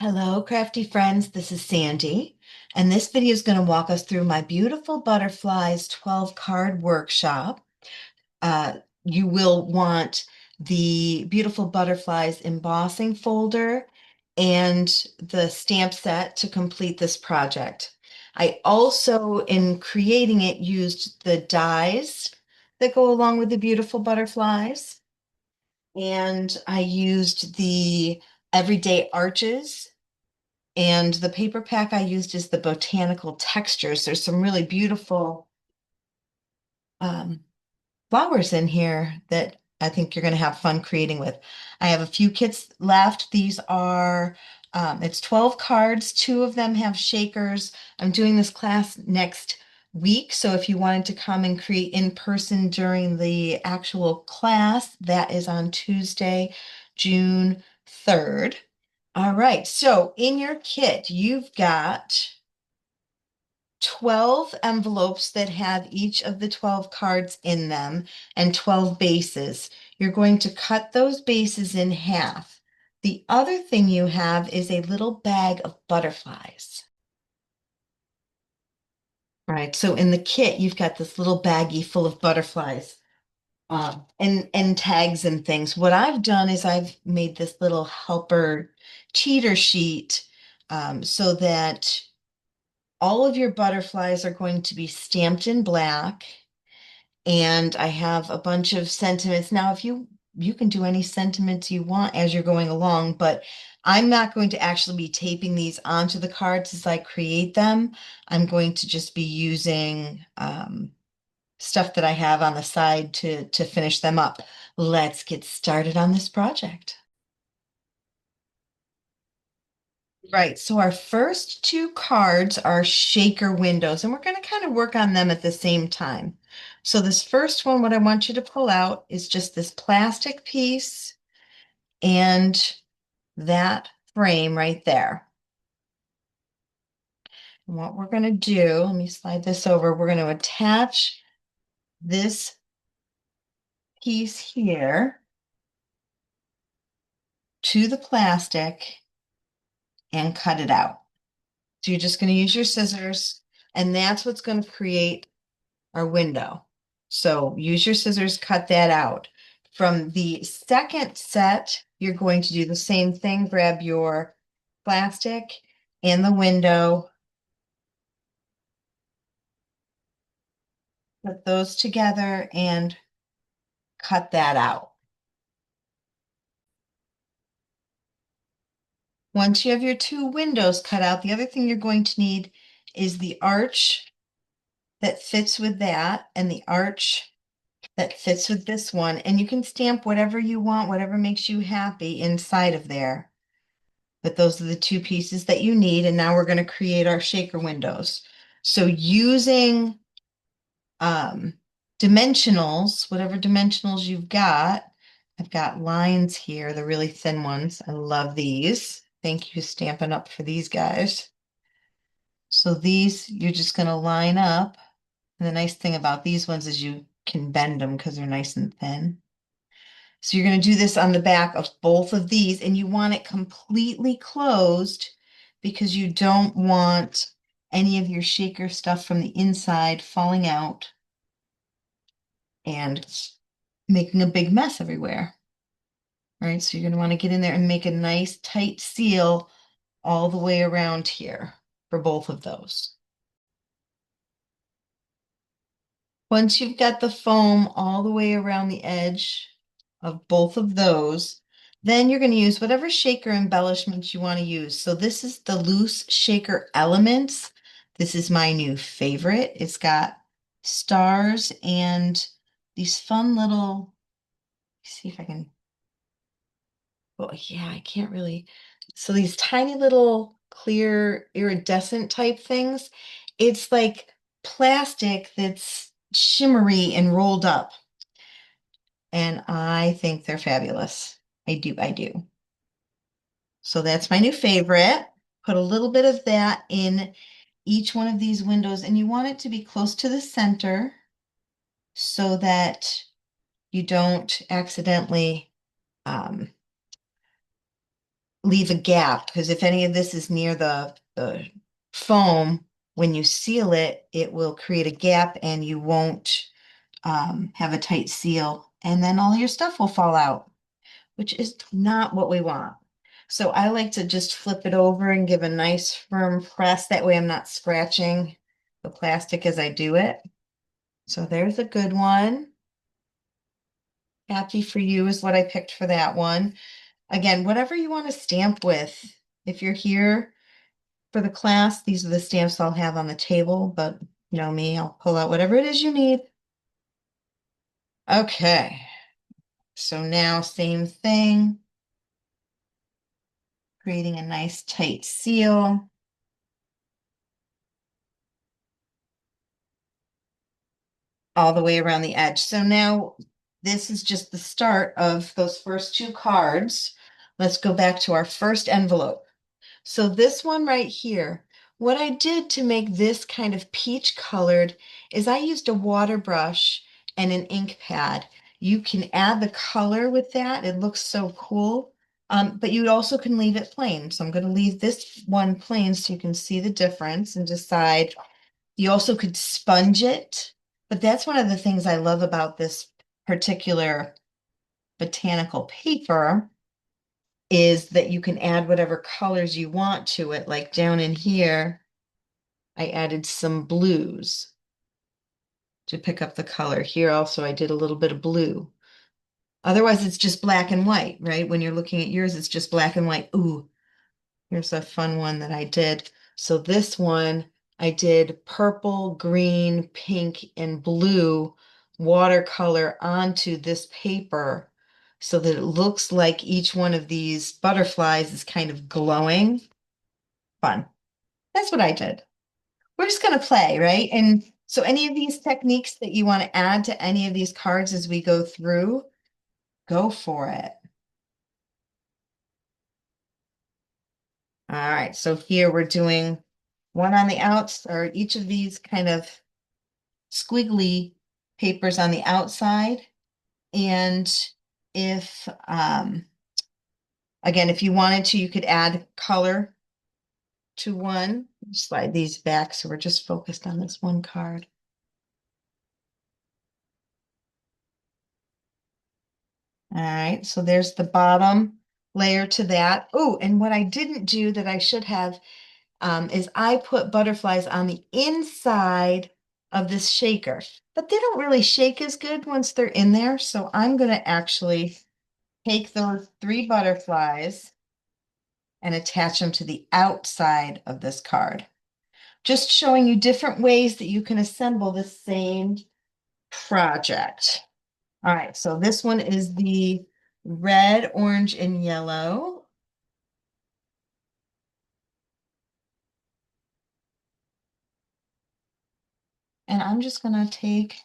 Hello, crafty friends. This is Sandy, and this video is going to walk us through my beautiful butterflies 12 card workshop. You will want the beautiful butterflies embossing folder and the stamp set to complete this project. I also, in creating it, used the dies that go along with the beautiful butterflies, and I used the everyday arches, and the paper pack I used is the Botanical Textures. There's some really beautiful um, flowers in here that I think you're going to have fun creating with. I have a few kits left. These are, it's 12 cards. Two of them have shakers. I'm doing this class next week. So if you wanted to come and create in person during the actual class, that is on Tuesday, June 3rd. All right, so in your kit, you've got 12 envelopes that have each of the 12 cards in them and 12 bases. You're going to cut those bases in half. The other thing you have is a little bag of butterflies. All right, so in the kit, you've got this little baggie full of butterflies, and tags and things. What I've done is I've made this little helper cheater sheet, so that all of your butterflies are going to be stamped in black. And I have a bunch of sentiments. Now, if you can do any sentiments you want as you're going along, but I'm not going to actually be taping these onto the cards as I create them. I'm going to just be using stuff that I have on the side to finish them up. Let's get started on this project. Right, so our first two cards are shaker windows, and we're going to kind of work on them at the same time. So this first one, what I want you to pull out is just this plastic piece and that frame right there. And what we're going to do, let me slide this over, we're going to attach this piece here to the plastic and cut it out. So you're just going to use your scissors, and that's what's going to create our window. So use your scissors, cut that out. From the second set, you're going to do the same thing. Grab your plastic and the window, put those together and cut that out. Once you have your two windows cut out, the other thing you're going to need is the arch that fits with that and the arch that fits with this one. And you can stamp whatever you want, whatever makes you happy inside of there. But those are the two pieces that you need. And now we're going to create our shaker windows. So using dimensionals, whatever dimensionals you've got, I've got lines here, the really thin ones. I love these. Thank you, Stampin' Up, for these guys. So these, you're just going to line up. And the nice thing about these ones is you can bend them because they're nice and thin. So you're going to do this on the back of both of these, and you want it completely closed because you don't want any of your shaker stuff from the inside falling out and making a big mess everywhere. All right, so you're going to want to get in there and make a nice tight seal all the way around here for both of those. Once you've got the foam all the way around the edge of both of those, then you're going to use whatever shaker embellishments you want to use. So this is the Loose Shaker Elements. This is my new favorite. It's got stars and these fun little, see if I can, oh yeah, I can't really. So these tiny little clear iridescent type things. It's like plastic that's shimmery and rolled up. And I think they're fabulous. I do, I do. So that's my new favorite. Put a little bit of that in each one of these windows, and you want it to be close to the center so that you don't accidentally leave a gap, because if any of this is near the foam, when you seal it, it will create a gap and you won't have a tight seal, and then all your stuff will fall out, which is not what we want. So I like to just flip it over and give a nice firm press. That way I'm not scratching the plastic as I do it. So there's a good one. Happy for you is what I picked for that one. Again, whatever you want to stamp with. If you're here for the class, these are the stamps I'll have on the table, but you know me, I'll pull out whatever it is you need. Okay, so now same thing, creating a nice tight seal. All the way around the edge. So now this is just the start of those first two cards. Let's go back to our first envelope. So this one right here, what I did to make this kind of peach colored is I used a water brush and an ink pad. You can add the color with that. It looks so cool. But you also can leave it plain. So I'm going to leave this one plain so you can see the difference and decide. You also could sponge it, but that's one of the things I love about this particular botanical paper is that you can add whatever colors you want to it. Like down in here, I added some blues to pick up the color. Here also, I did a little bit of blue. Otherwise, it's just black and white, right? When you're looking at yours, it's just black and white. Ooh, here's a fun one that I did. So this one, I did purple, green, pink, and blue watercolor onto this paper so that it looks like each one of these butterflies is kind of glowing. Fun. That's what I did. We're just going to play, right? And so any of these techniques that you want to add to any of these cards as we go through, go for it. All right, so here we're doing one on the outs, or each of these kind of squiggly papers on the outside. And if, again, if you wanted to, you could add color to one. Slide these back so we're just focused on this one card. All right, so there's the bottom layer to that. Oh, and what I didn't do that I should have is I put butterflies on the inside of this shaker, but they don't really shake as good once they're in there. So I'm going to actually take those three butterflies and attach them to the outside of this card. Just showing you different ways that you can assemble the same project. All right, so this one is the red, orange, and yellow. And I'm just going to take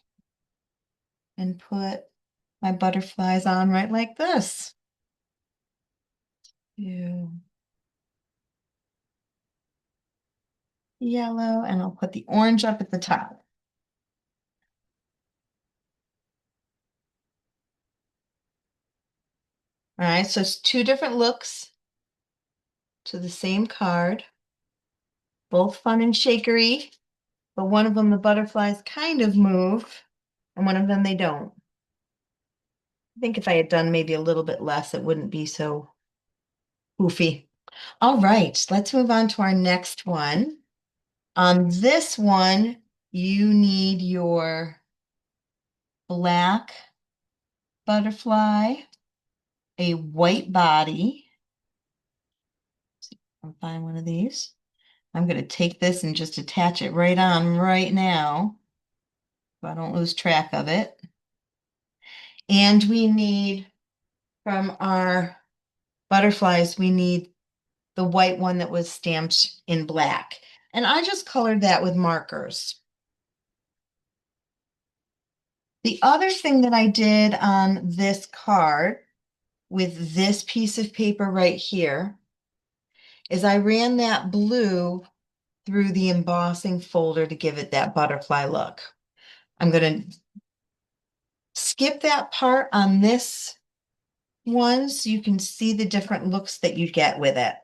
and put my butterflies on right like this. Two, yellow, and I'll put the orange up at the top. All right, so it's two different looks to the same card, both fun and shakery, but one of them the butterflies kind of move, and one of them they don't. I think if I had done maybe a little bit less, it wouldn't be so goofy. All right, let's move on to our next one. On this one, you need your black butterfly, a white body. I'll find one of these. I'm going to take this and just attach it right on right now so I don't lose track of it. And we need, from our butterflies, we need the white one that was stamped in black. And I just colored that with markers. The other thing that I did on this card with this piece of paper right here is I ran that blue through the embossing folder to give it that butterfly look. I'm going to skip that part on this ones so you can see the different looks that you get with it.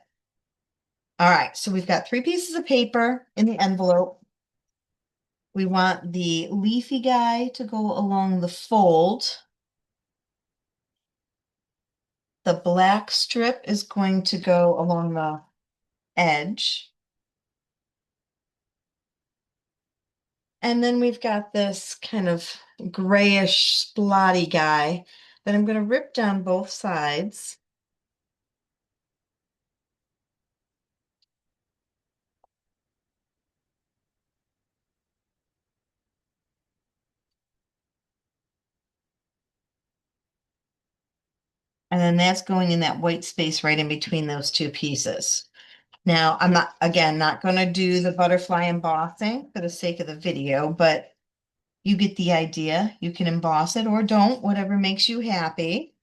All right, so we've got 3 pieces of paper in the envelope. We want the leafy guy to go along the fold. The black strip is going to go along the edge. And then we've got this kind of grayish splotty guy that I'm going to rip down both sides. And then that's going in that white space right in between those 2 pieces. Now, I'm not, again, not going to do the butterfly embossing for the sake of the video, but you get the idea. You can emboss it or don't, whatever makes you happy.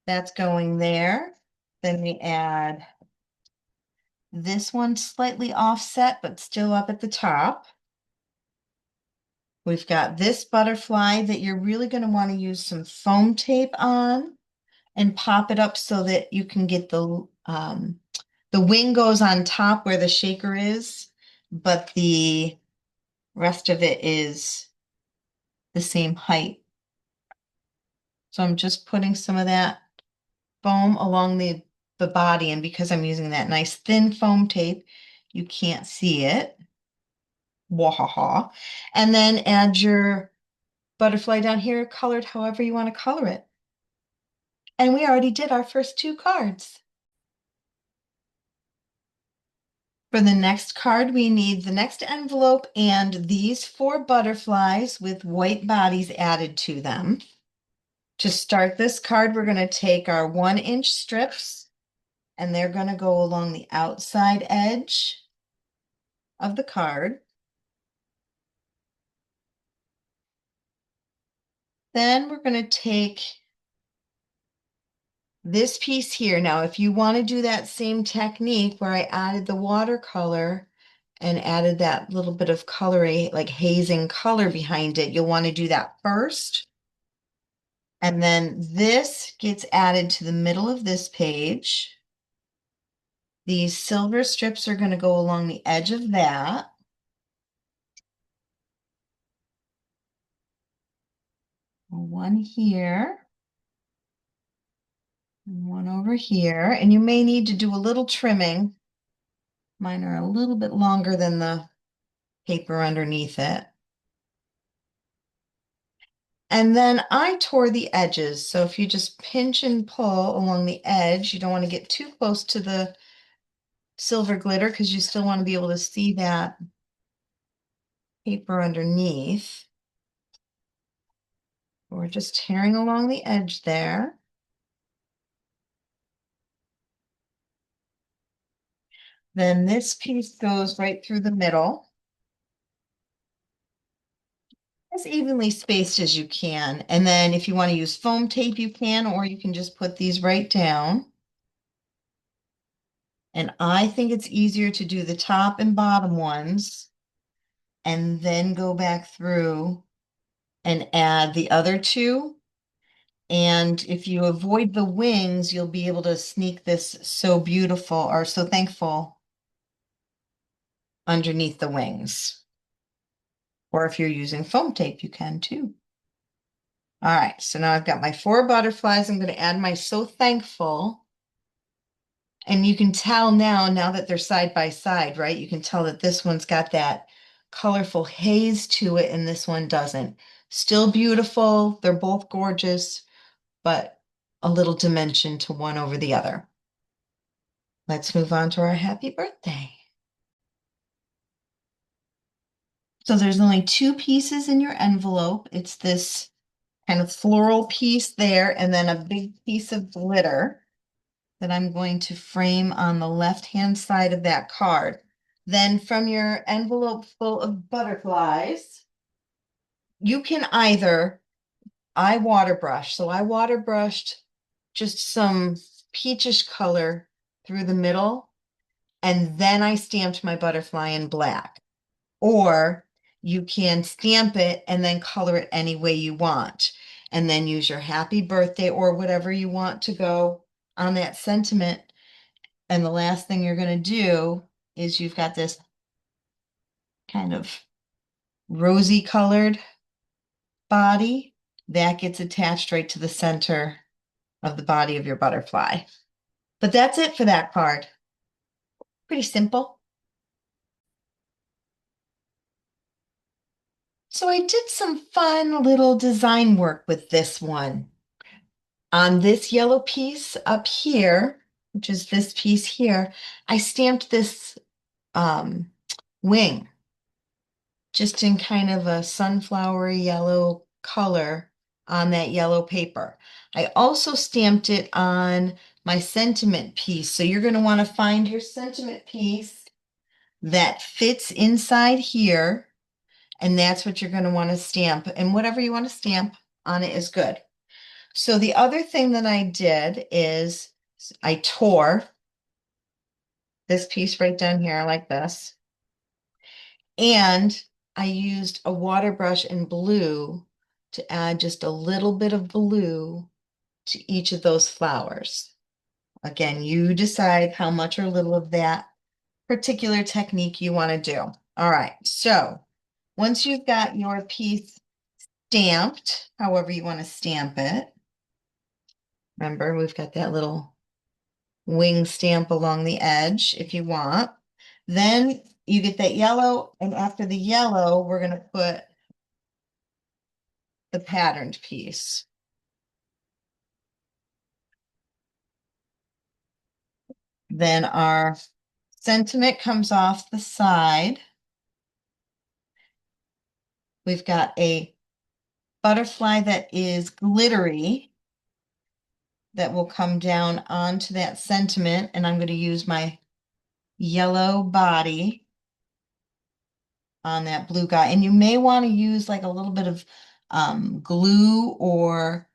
That's going there. Then we add this one slightly offset, but still up at the top. We've got this butterfly that you're really going to want to use some foam tape on and pop it up so that you can get the wing goes on top where the shaker is, but the rest of it is the same height. So I'm just putting some of that foam along the body, and because I'm using that nice thin foam tape, you can't see it. Wahaha. And then add your butterfly down here, colored however you want to color it. And we already did our first 2 cards. For the next card, we need the next envelope and these 4 butterflies with white bodies added to them. To start this card, we're going to take our 1-inch strips and they're going to go along the outside edge of the card. Then we're going to take this piece here. Now, if you want to do that same technique where I added the watercolor and added that little bit of coloring, like hazing color behind it, you'll want to do that first. And then this gets added to the middle of this page. These silver strips are going to go along the edge of that. One here. And one over here. And you may need to do a little trimming. Mine are a little bit longer than the paper underneath it. And then I tore the edges. So if you just pinch and pull along the edge, you don't want to get too close to the silver glitter because you still want to be able to see that paper underneath. We're just tearing along the edge there. Then this piece goes right through the middle. As evenly spaced as you can. And then if you want to use foam tape, you can, or you can just put these right down. And I think it's easier to do the top and bottom ones and then go back through and add the other 2. And if you avoid the wings, you'll be able to sneak this so beautiful or so thankful underneath the wings. Or if you're using foam tape, you can too. All right, so now I've got my 4 butterflies. I'm going to add my so thankful. And you can tell now that they're side by side, right? You can tell that this one's got that colorful haze to it and this one doesn't. Still beautiful. They're both gorgeous, but a little dimension to one over the other. Let's move on to our happy birthday. So there's only 2 pieces in your envelope. It's this kind of floral piece there and then a big piece of glitter that I'm going to frame on the left-hand side of that card. Then from your envelope full of butterflies, you can either, I water brush. So I water brushed just some peachish color through the middle, and then I stamped my butterfly in black. Or you can stamp it and then color it any way you want. and then use your happy birthday or whatever you want to go on that sentiment. And the last thing you're going to do is you've got this kind of rosy colored body that gets attached right to the center of the body of your butterfly. But that's it for that card. Pretty simple. So I did some fun little design work with this one. On this yellow piece up here, which is this piece here, I stamped this um, wing just in kind of a sunflowery yellow color on that yellow paper. I also stamped it on my sentiment piece. So you're going to want to find your sentiment piece that fits inside here, and that's what you're going to want to stamp. And whatever you want to stamp on it is good. So the other thing that I did is I tore this piece right down here like this. And I used a water brush in blue to add just a little bit of blue to each of those flowers. Again, you decide how much or little of that particular technique you want to do. All right, so once you've got your piece stamped, however you want to stamp it, remember we've got that little wing stamp along the edge if you want. Then you get that yellow, and after the yellow, we're going to put the patterned piece. Then our sentiment comes off the side. We've got a butterfly that is glittery that will come down onto that sentiment, and I'm going to use my yellow body on that blue guy. And you may want to use like a little bit of glue or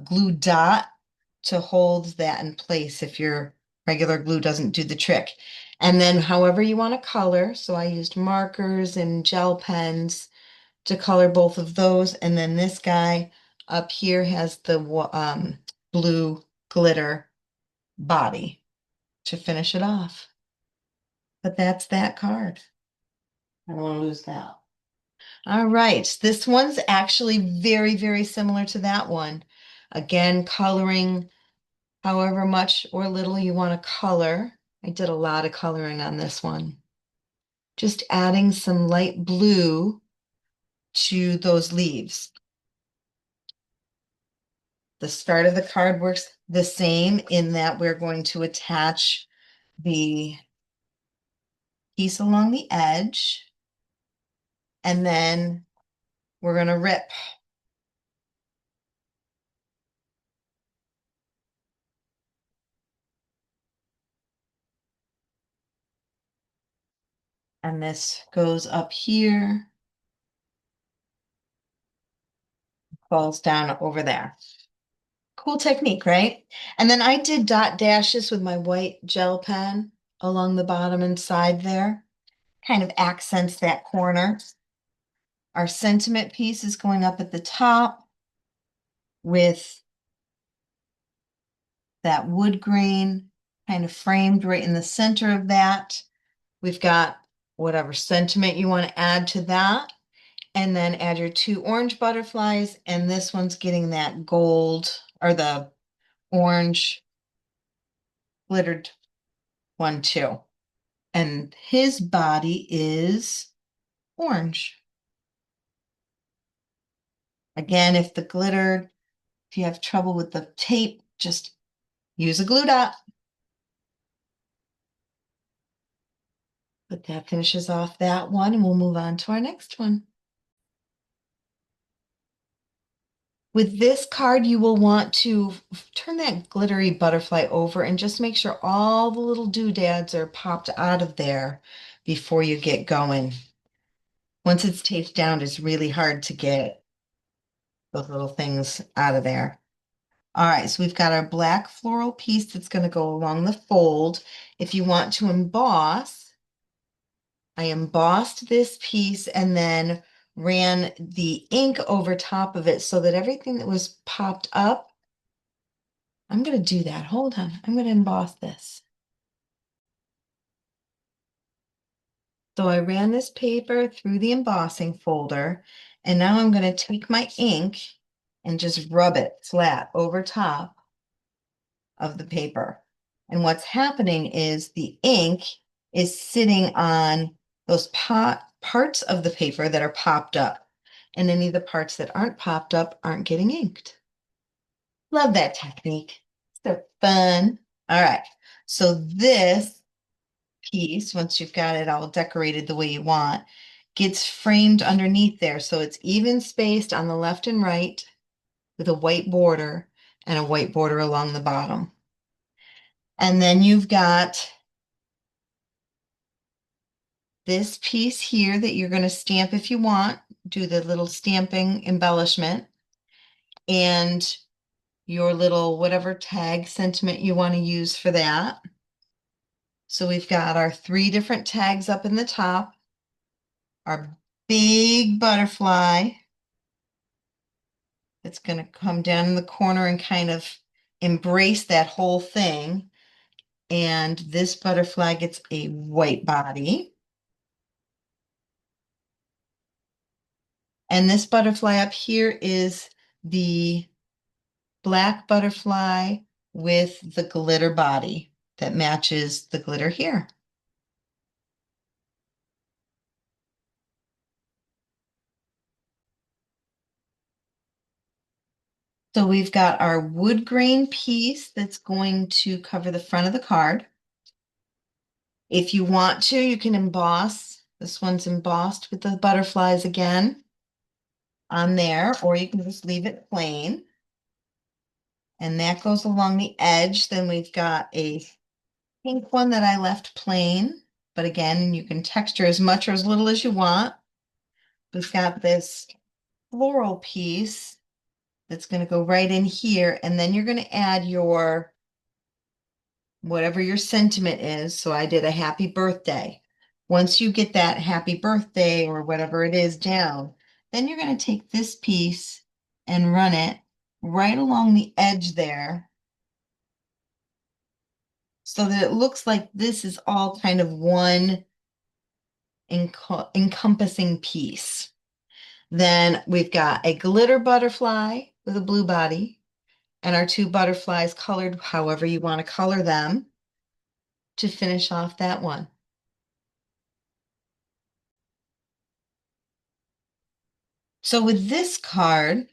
glue dot to hold that in place if your regular glue doesn't do the trick. And then however you want to color. So I used markers and gel pens to color both of those. And then this guy up here has the blue glitter body to finish it off. But that's that card. I don't want to lose that. All right, this one's actually very, very similar to that one. Again, coloring however much or little you want to color. I did a lot of coloring on this one. Just adding some light blue to those leaves. The start of the card works the same in that we're going to attach the piece along the edge, and then we're going to rip. And this goes up here, falls down over there. Cool technique, right? And then I did dot dashes with my white gel pen along the bottom and side there. Kind of accents that corner. Our sentiment piece is going up at the top with that wood grain kind of framed right in the center of that. We've got whatever sentiment you want to add to that. And then add your two orange butterflies. And this one's getting that gold or the orange glittered one too. And his body is orange. Again, if you have trouble with the tape, just use a glue dot. But that finishes off that one, and we'll move on to our next one. With this card, you will want to turn that glittery butterfly over and just make sure all the little doodads are popped out of there before you get going. Once it's taped down, it's really hard to get those little things out of there. All right, so we've got our black floral piece that's going to go along the fold. If you want to emboss, I embossed this piece and then ran the ink over top of it so that everything that was popped up, I'm going to do that. Hold on. I'm going to emboss this. So I ran this paper through the embossing folder, and now I'm going to take my ink and just rub it flat over top of the paper. And what's happening is the ink is sitting on those parts of the paper that are popped up. And any of the parts that aren't popped up aren't getting inked. Love that technique. So fun. All right. So this piece, once you've got it all decorated the way you want, gets framed underneath there. So it's even spaced on the left and right with a white border and a white border along the bottom. And then you've got this piece here that you're going to stamp if you want, do the little stamping embellishment, and your little whatever tag sentiment you want to use for that. So we've got our 3 different tags up in the top, our big butterfly that's going to come down in the corner and kind of embrace that whole thing. And this butterfly gets a white body. And this butterfly up here is the black butterfly with the glitter body that matches the glitter here. So we've got our wood grain piece that's going to cover the front of the card. If you want to, you can emboss. This one's embossed with the butterflies again on there, or you can just leave it plain. And that goes along the edge. Then we've got a pink one that I left plain, but again, you can texture as much or as little as you want. We've got this floral piece that's going to go right in here, and then you're going to add your whatever your sentiment is. So I did a happy birthday. Once you get that happy birthday or whatever it is down, then you're going to take this piece and run it right along the edge there so that it looks like this is all kind of one encompassing piece. Then we've got a glitter butterfly with a blue body and our 2 butterflies colored however you want to color them to finish off that one. So with this card,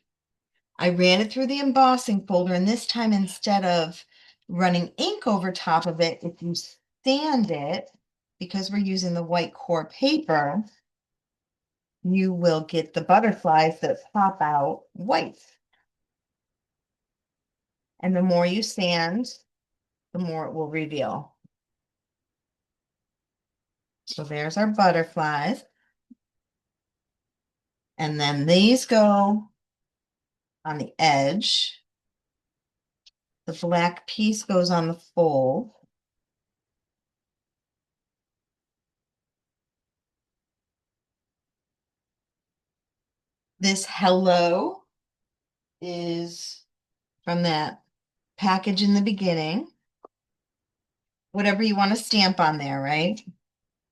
I ran it through the embossing folder, and this time instead of running ink over top of it, if you sand it, because we're using the white core paper, you will get the butterflies that pop out white. And the more you sand, the more it will reveal. So there's our butterflies. And then these go on the edge. The black piece goes on the fold. This hello is from that package in the beginning. Whatever you want to stamp on there, right?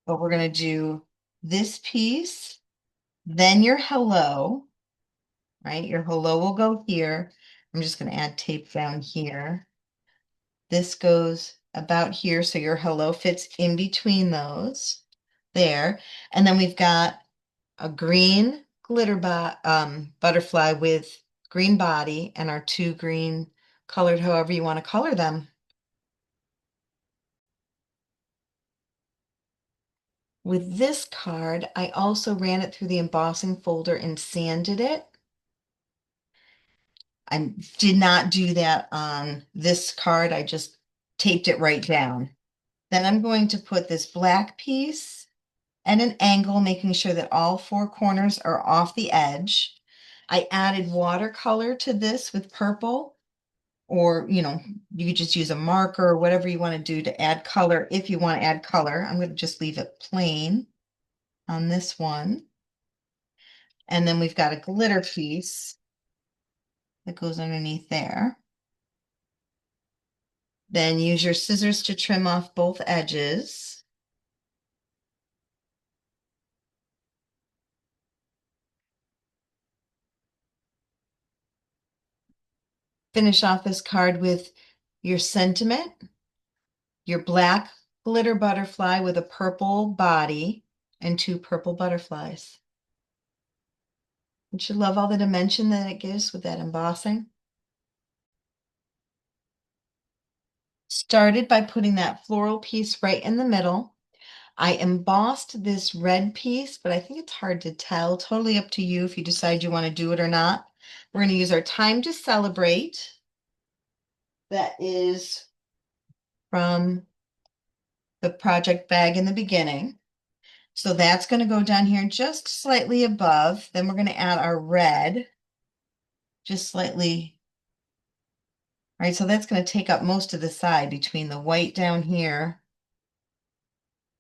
But we're going to do this piece, then your hello, right? Your hello will go here. I'm just going to add tape down here. This goes about here, so your hello fits in between those there. And then we've got a green glitter butterfly with green body and our 2 green colored however you want to color them. With this card, I also ran it through the embossing folder and sanded it. I did not do that on this card. I just taped it right down. Then I'm going to put this black piece at an angle, making sure that all 4 corners are off the edge. I added watercolor to this with purple, or you could just use a marker or whatever you want to do to add color. If you want to add color, I'm going to just leave it plain on this one. And then we've got a glitter piece that goes underneath there. Then use your scissors to trim off both edges. Finish off this card with your sentiment, your black glitter butterfly with a purple body and two purple butterflies. Don't you love all the dimension that it gives with that embossing? Started by putting that floral piece right in the middle. I embossed this red piece, but I think it's hard to tell. Totally up to you if you decide you want to do it or not. We're going to use our Time to Celebrate. That is from the project bag in the beginning. So that's going to go down here just slightly above. Then we're going to add our red just slightly. All right, so that's going to take up most of the side between the white down here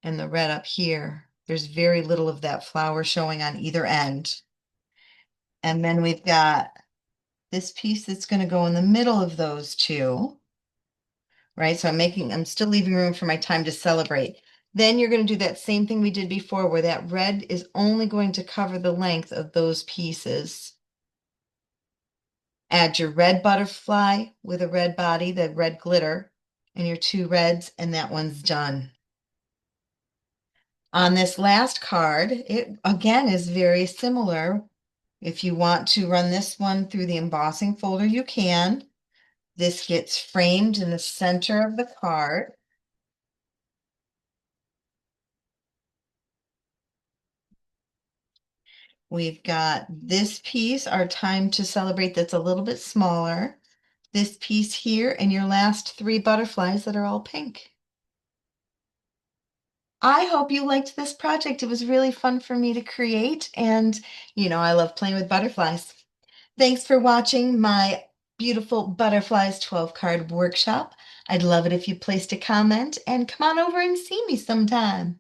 and the red up here. There's very little of that flower showing on either end. And then we've got this piece that's going to go in the middle of those two, right? So I'm still leaving room for my Time to Celebrate. Then you're going to do that same thing we did before, where that red is only going to cover the length of those pieces. Add your red butterfly with a red body, the red glitter, and your two reds, and that one's done. On this last card, it again is very similar. If you want to run this one through the embossing folder, you can. This gets framed in the center of the card. We've got this piece, our Time to Celebrate, that's a little bit smaller. This piece here, and your last three butterflies that are all pink. I hope you liked this project. It was really fun for me to create, and I love playing with butterflies. Thanks for watching my beautiful Butterflies 12 card workshop. I'd love it if you placed a comment and come on over and see me sometime.